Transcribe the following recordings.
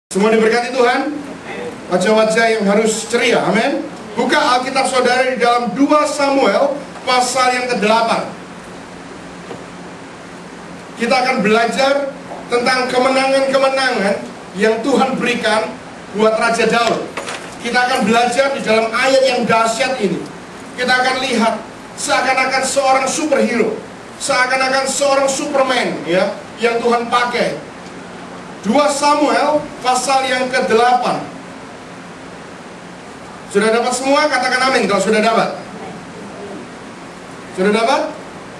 Semua diberkati Tuhan. Wajah-wajah yang harus ceria, amin. Buka Alkitab saudara di dalam 2 Samuel pasal yang ke-8. Kita akan belajar tentang kemenangan-kemenangan yang Tuhan berikan buat Raja Daud. Kita akan belajar di dalam ayat yang dahsyat ini. Kita akan lihat seakan-akan seorang superhero, seakan-akan seorang Superman, ya, yang Tuhan pakai. 2 Samuel pasal yang ke-8. Sudah dapat semua? Katakan amin kalau sudah dapat. Sudah dapat?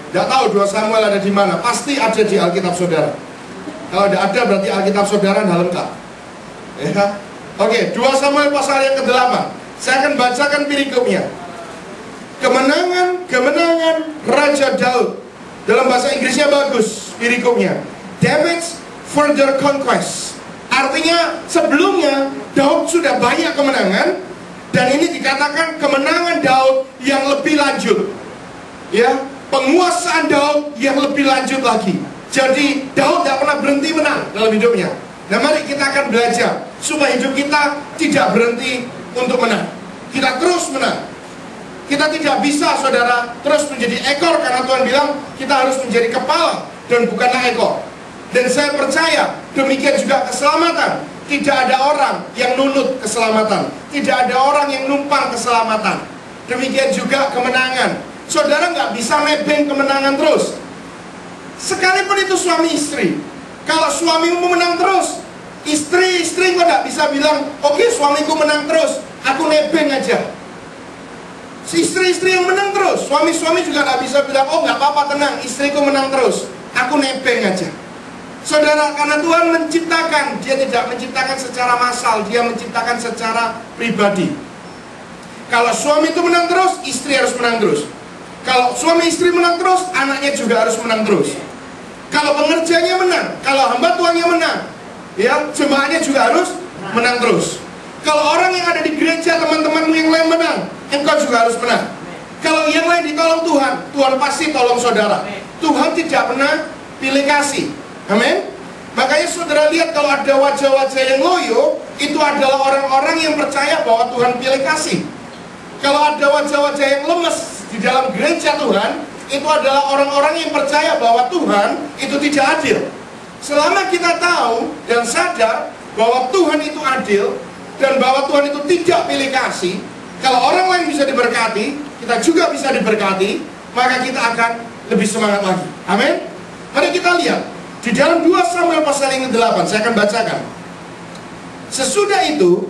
Tidak tahu 2 Samuel ada di mana. Pasti ada di Alkitab saudara. Kalau tidak ada berarti Alkitab saudara tidak lengkap, ya. Oke, 2 Samuel pasal yang ke-8. Saya akan bacakan perikopnya. Kemenangan Raja Daud. Dalam bahasa Inggrisnya bagus perikopnya. David's further conquest. Artinya sebelumnya Daud sudah banyak kemenangan, dan ini dikatakan kemenangan Daud yang lebih lanjut, ya, penguasaan Daud yang lebih lanjut lagi. Jadi Daud tidak pernah berhenti menang dalam hidupnya. Nah, mari kita akan belajar supaya hidup kita tidak berhenti untuk menang. Kita terus menang. Kita tidak bisa, saudara, terus menjadi ekor, karena Tuhan bilang kita harus menjadi kepala dan bukanlah ekor. Dan saya percaya demikian juga keselamatan. Tidak ada orang yang nunut keselamatan. Tidak ada orang yang numpang keselamatan. Demikian juga kemenangan. Saudara nggak bisa nebeng kemenangan terus. Sekalipun itu suami istri. Kalau suamimu menang terus, istri kok nggak bisa bilang, oke, suamiku menang terus, aku nebeng aja. Si istri yang menang terus, suami juga nggak bisa bilang, oh nggak apa-apa, tenang, istriku menang terus, aku nebeng aja. Saudara, karena Tuhan menciptakan, Dia tidak menciptakan secara massal, Dia menciptakan secara pribadi. Kalau suami itu menang terus, istri harus menang terus. Kalau suami istri menang terus, anaknya juga harus menang terus. Kalau pengerjanya menang, kalau hamba Tuhannya menang, ya, jemaatnya juga harus menang terus. Kalau orang yang ada di gereja, teman-temanmu yang lain menang, engkau juga harus menang. Kalau yang lain ditolong Tuhan, Tuhan pasti tolong saudara. Tuhan tidak pernah pilih kasih. Amin. Makanya saudara lihat kalau ada wajah-wajah yang loyo, itu adalah orang-orang yang percaya bahwa Tuhan pilih kasih. Kalau ada wajah-wajah yang lemes di dalam gereja Tuhan, itu adalah orang-orang yang percaya bahwa Tuhan itu tidak adil. Selama kita tahu dan sadar bahwa Tuhan itu adil dan bahwa Tuhan itu tidak pilih kasih, kalau orang lain bisa diberkati, kita juga bisa diberkati, maka kita akan lebih semangat lagi. Amin. Mari kita lihat di dalam 2 Samuel pasal yang ke-8, saya akan bacakan. Sesudah itu,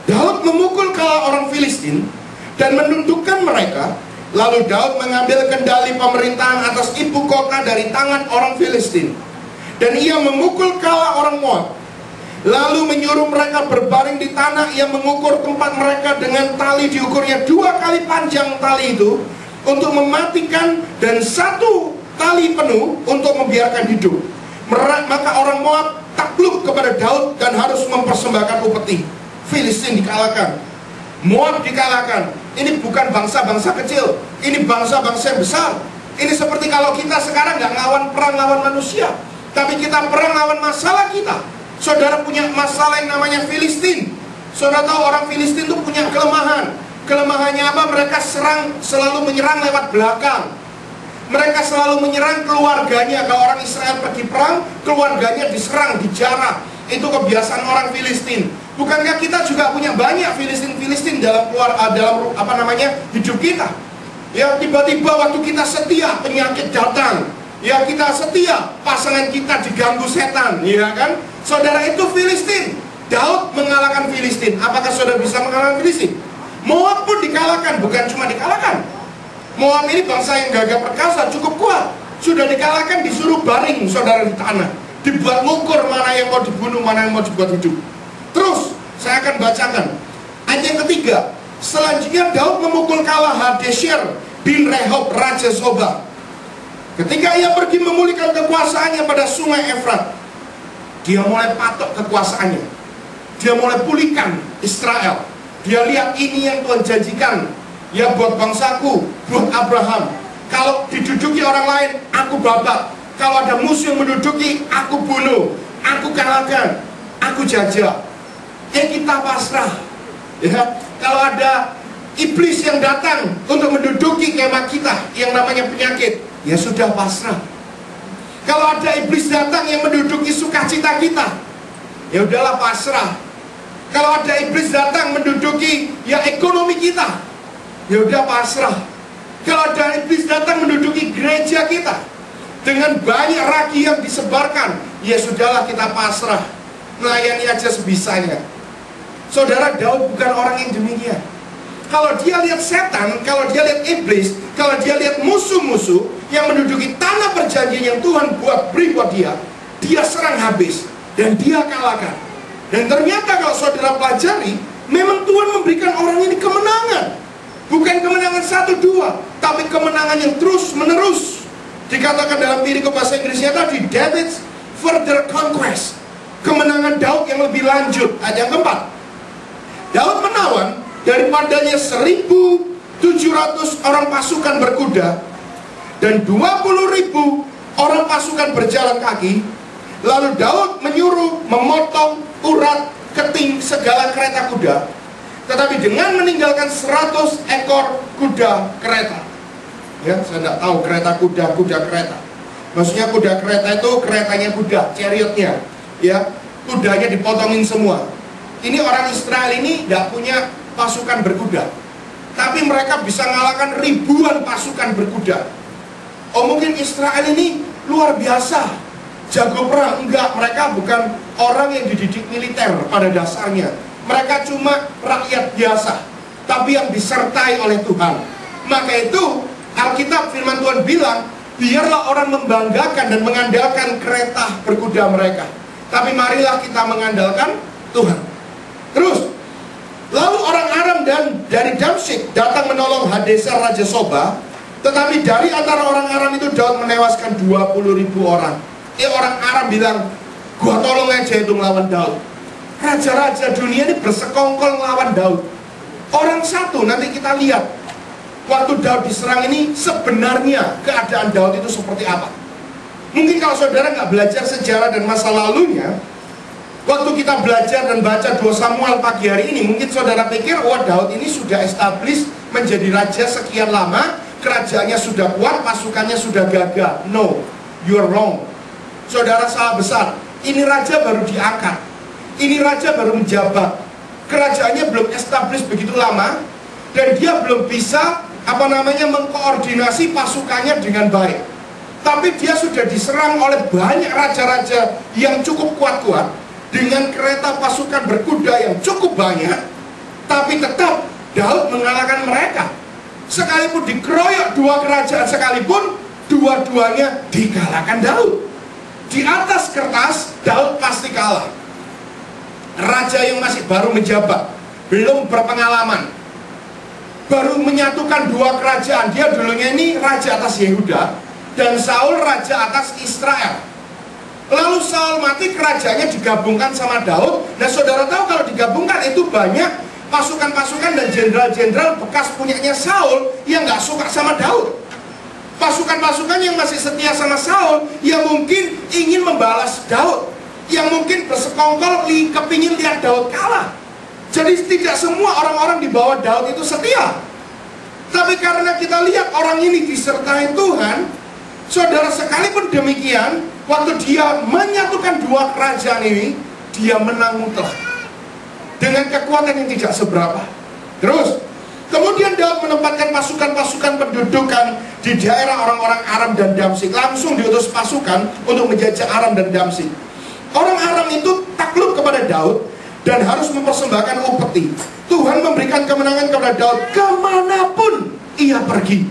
Daud memukul kala orang Filistin dan menundukkan mereka. Lalu Daud mengambil kendali pemerintahan atas ibu kota dari tangan orang Filistin. Dan ia memukul kala orang Moab. Lalu menyuruh mereka berbaring di tanah. Ia mengukur tempat mereka dengan tali, diukurnya 2 kali panjang tali itu untuk mematikan, dan 1 tali penuh untuk membiarkan hidup. Maka orang Moab takluk kepada Daud dan harus mempersembahkan upeti. Filistin dikalahkan, Moab dikalahkan. Ini bukan bangsa-bangsa kecil, ini bangsa-bangsa yang besar. Ini seperti kalau kita sekarang nggak perang lawan manusia, tapi kita perang lawan masalah kita. Saudara punya masalah yang namanya Filistin. Saudara tahu orang Filistin itu punya kelemahan. Kelemahannya apa? Mereka selalu menyerang lewat belakang. Mereka selalu menyerang keluarganya. Kalau orang Israel pergi perang, keluarganya diserang, dijarah. Itu kebiasaan orang Filistin. Bukankah kita juga punya banyak Filistin dalam hidup kita? Ya, tiba-tiba waktu kita setia, penyakit datang. Ya, kita setia, pasangan kita diganggu setan, ya kan? Saudara, itu Filistin. Daud mengalahkan Filistin. Apakah saudara bisa mengalahkan Filistin? Moab pun dikalahkan, bukan cuma dikalahkan. Moab ini bangsa yang gagah perkasa, cukup kuat. Sudah dikalahkan, disuruh baring saudara di tanah. Dibuat ngukur mana yang mau dibunuh, mana yang mau dibuat hidup. Terus, saya akan bacakan ayat yang ketiga. Selanjutnya Daud memukul kalah Hadesher bin Rehob, Raja Zobah. Ketika ia pergi memulihkan kekuasaannya pada sungai Efrat, dia mulai patok kekuasaannya. Dia mulai pulihkan Israel. Dia lihat ini yang Tuhan janjikan, ya, buat bangsaku, buat Abraham. Kalau diduduki orang lain, aku babak. Kalau ada musuh yang menduduki, aku bunuh, aku kalahkan, aku jajah. kita pasrah. Ya, kalau ada iblis yang datang untuk menduduki kemah kita yang namanya penyakit, ya sudah pasrah. Kalau ada iblis datang yang menduduki sukacita kita, ya udahlah pasrah. Kalau ada iblis datang menduduki ya ekonomi kita, ya udah pasrah. Kalau ada iblis datang menduduki gereja kita dengan banyak ragi yang disebarkan, ya sudahlah kita pasrah. Melayani aja sebisanya. Saudara, Daud bukan orang yang demikian. Kalau dia lihat setan, kalau dia lihat iblis, kalau dia lihat musuh-musuh yang menduduki tanah perjanjian yang Tuhan beri buat dia, dia serang habis dan dia kalahkan. Dan ternyata kalau saudara pelajari, memang Tuhan memberikan orang ini kemenangan. Bukan kemenangan 1-2, tapi kemenangan yang terus menerus. Dikatakan dalam perikop bahasa Inggrisnya tadi, David's further conquest. Kemenangan Daud yang lebih lanjut. Ayat yang keempat, Daud menawan daripadanya 1.700 orang pasukan berkuda dan 20.000 orang pasukan berjalan kaki. Lalu Daud menyuruh memotong urat keting segala kereta kuda, tetapi dengan meninggalkan 100 ekor kuda kereta. Ya, saya tidak tahu kuda kereta. Maksudnya kuda kereta itu keretanya kuda, chariotnya. Ya, kudanya dipotongin semua. Ini orang Israel ini tidak punya pasukan berkuda, tapi mereka bisa mengalahkan ribuan pasukan berkuda. Oh, mungkin Israel ini luar biasa, jago perang. Enggak, mereka bukan orang yang dididik militer pada dasarnya. Mereka cuma rakyat biasa, tapi yang disertai oleh Tuhan. Maka itu Alkitab, firman Tuhan bilang, biarlah orang membanggakan dan mengandalkan kereta berkuda mereka, tapi marilah kita mengandalkan Tuhan. Terus, lalu orang Aram dan dari Damsyik datang menolong Hadezer Raja Soba. Tetapi dari antara orang Aram itu Daud menewaskan 20.000 orang. Orang Aram bilang, gua tolong aja itu melawan Daud. Raja-raja dunia ini bersekongkol melawan Daud. Orang satu, nanti kita lihat waktu Daud diserang ini sebenarnya keadaan Daud itu seperti apa. Mungkin kalau saudara nggak belajar sejarah dan masa lalunya, waktu kita belajar dan baca 2 Samuel pagi hari ini, mungkin saudara pikir, wah Daud ini sudah establish menjadi raja sekian lama, kerajaannya sudah kuat, pasukannya sudah gagah. No, you are wrong. Saudara salah besar. Ini raja baru diangkat, ini raja baru menjabat, kerajaannya belum establish begitu lama, dan dia belum bisa mengkoordinasi pasukannya dengan baik. Tapi dia sudah diserang oleh banyak raja-raja yang cukup kuat-kuat, dengan kereta pasukan berkuda yang cukup banyak, tapi tetap Daud mengalahkan mereka. Sekalipun dikeroyok 2 kerajaan sekalipun, dua-duanya dikalahkan Daud. Di atas kertas, Daud pasti kalah. Raja yang masih baru menjabat, belum berpengalaman, baru menyatukan 2 kerajaan. Dia dulunya ini raja atas Yehuda, dan Saul raja atas Israel. Lalu Saul mati, kerajaannya digabungkan sama Daud. Nah, saudara tahu kalau digabungkan itu banyak pasukan-pasukan dan jenderal-jenderal bekas punyanya Saul yang nggak suka sama Daud. Pasukan-pasukan yang masih setia sama Saul, yang mungkin ingin membalas Daud, yang mungkin bersekongkol kepingin lihat Daud kalah. Jadi tidak semua orang-orang di bawah Daud itu setia. Tapi karena kita lihat orang ini disertai Tuhan, saudara, sekalipun demikian, waktu dia menyatukan 2 kerajaan ini, dia menang mutlak dengan kekuatan yang tidak seberapa. Terus, kemudian Daud menempatkan pasukan-pasukan pendudukan di daerah orang-orang Aram dan Damsyik. Langsung diutus pasukan untuk menjajah Aram dan Damsyik. Orang Aram itu takluk kepada Daud dan harus mempersembahkan upeti. Tuhan memberikan kemenangan kepada Daud kemanapun ia pergi.